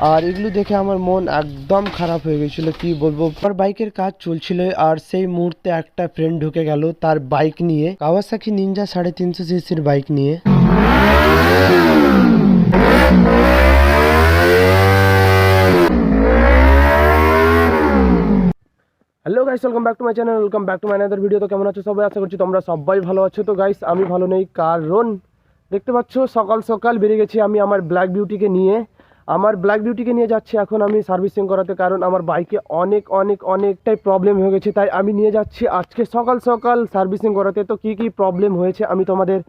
আর এগুলো দেখে আমার মন একদম খারাপ হয়ে গেছিল, কি বলবো। আমার বাইকের কাজ চলছিল আর সেই মুহূর্তে একটা ফ্রেন্ড ঢুকে গেল তার বাইক নিয়ে, কাওয়াসাকি নিনজা 350 সিসির বাইক নিয়ে। Hello guys, welcome back to my channel, welcome back to my another video. তো কেমন আছো সবাই? আশা করছি তোমরা সবাই ভালো আছো। তো গাইস আমি ভালো নেই, কারণ দেখতে পাচ্ছ সকাল সকাল বেরিয়ে গেছি আমি আমার ব্ল্যাক বিউটিকে নিয়ে যাচ্ছি এখন আমি সার্ভিসিং করাতে, কারণ আমার বাইকে অনেকটাই প্রবলেম হয়ে গেছে। তাই আমি নিয়ে যাচ্ছি আজকে সকাল সকাল সার্ভিসিং করাতে। তো কি প্রবলেম হয়েছে আমি তোমাদের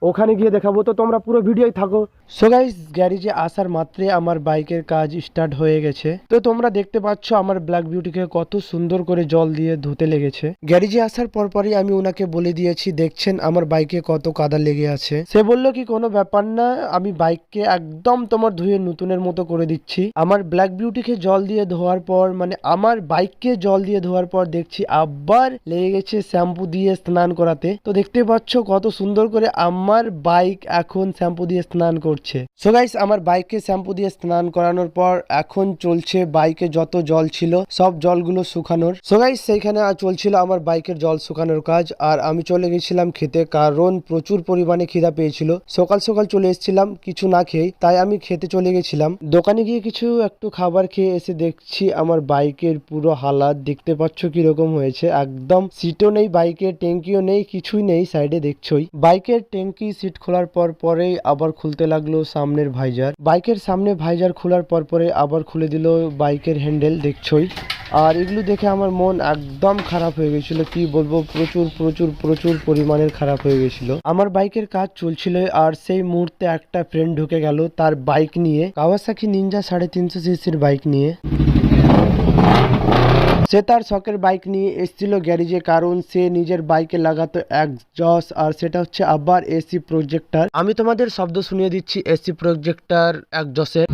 ওখানে গিয়ে দেখাবো, তো তোমরা পুরো ভিডিওই থাকো। সো গাইস, গ্যারেজে আসার মাত্রে আমার বাইকের কাজ স্টার্ট হয়ে গেছে। তো তোমরা দেখতে পাচ্ছ আমার ব্ল্যাক বিউটিকে কত সুন্দর করে জল দিয়ে ধুতে লেগেছে। গ্যারেজে আসার পরপরই আমি ওনাকে বলে দিয়েছি, দেখছেন আমার বাইকে কত কাদা লেগে আছে। সে বলল কি কোনো ব্যাপার না, আমি বাইককে একদম তোমার ধুয়ে নতুনের মতো করে দিচ্ছি। আমার ব্ল্যাক বিউটিকে জল দিয়ে ধোয়ার পর, মানে আমার বাইককে জল দিয়ে ধোয়ার পর দেখছি আবার লেগে গেছে শ্যাম্পু দিয়ে স্নান করাতে। তো দেখতে পাচ্ছ কত সুন্দর করে আমার বাইক এখন শ্যাম্পু দিয়ে স্নান করছে। সো গাইস, আমার বাইককে শ্যাম্পু দিয়ে স্নান করানোর পর এখন চলছে বাইকে যত জল ছিল সব জলগুলো শুকানোর। সো গাইস, সেইখানে চলছিল আমার বাইকের জল শুকানোর কাজ। আর আমি চলে গেছিলাম খেতে, কারণ প্রচুর পরিমাণে খিদা পেয়েছিল। সকাল সকাল চলে এসেছিলাম কিছু না খেয়ে, তাই আমি খেতে চলে গেছিলাম। দোকানে গিয়ে কিছু একটু খাবার খেয়ে এসে দেখছি আমার বাইকের পুরো হালাত দেখতে পাচ্ছ কিরকম হয়েছে। একদম সিটও নেই, বাইকের ট্যাঙ্কিও নেই, কিছুই নেই সাইডে, দেখছোই। বাইকের ট্যাঙ্কি সিট খোলার পরেই আবার খুলতে লাগলো সামনের ভাইজার। বাইকের সামনে ভাইজার খোলার পরে আবার খুলে দিল বাইকের হ্যান্ডেল, দেখছোই। আর এগুলো দেখে আমার মন একদম খারাপ হয়ে গেছিল, কি বলবো, প্রচুর পরিমাণের খারাপ হয়ে গেছিল। আমার বাইকের কাজ চলছিল আর সেই মুহূর্তে একটা ফ্রেন্ড ঢুকে গেল তার বাইক নিয়ে, কাওয়াসাকি নিনজা 350 সিসির বাইক নিয়ে। সে তার শখের বাইক নিয়ে এসেছিল গ্যারেজে, কারণ সে নিজের বাইকে লাগাতো এক্সজস্ট, আর সেটা হচ্ছে আবার এসি প্রজেক্টর। আমি তোমাদের শব্দ শুনিয়ে দিচ্ছি এসি প্রজেক্টর এক্সজস্টের।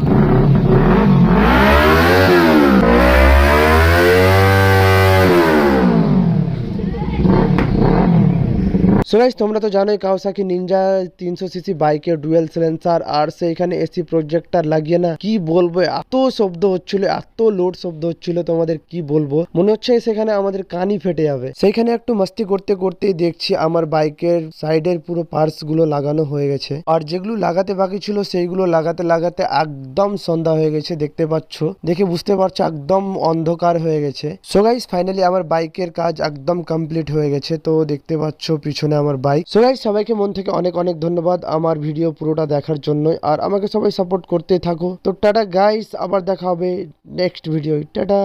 সো গাইস, তোমরা তো জানোই কাওয়াসাকি নিনজা 300 সিসি বাইকে ডুয়েল সিলেন্সার, আর সেইখানে এসি প্রজেক্টর লাগিয়ে না কি বলবো, এত শব্দ হচ্ছিল, এত লোড শব্দ হচ্ছিল, তোমাদের কি বলবো, মনে হচ্ছে সেখানে আমাদের কানই ফেটে যাবে। সেইখানে একটু মস্তি করতে করতেই দেখছি আমার বাইকের সাইডের পুরো পার্টস গুলো লাগানো হয়ে গেছে। আর যেগুলো লাগাতে বাকি ছিল সেইগুলো লাগাতে লাগাতে একদম সন্ধ্যা হয়ে গেছে। দেখতে পাচ্ছ, দেখে বুঝতে পারছো একদম অন্ধকার হয়ে গেছে। সো গাইস, ফাইনালি আমার বাইকের কাজ একদম কমপ্লিট হয়ে গেছে। তো দেখতে পাচ্ছ পিছনে আমার বাইক। সো গাইস, সবাইকে মন থেকে অনেক ধন্যবাদ আমার ভিডিও পুরোটা দেখার জন্য, আর আমাকে সবাই সাপোর্ট করতে থাকো। তো টাটা গাইস, আবার দেখা হবে নেক্সট ভিডিও। টাটা।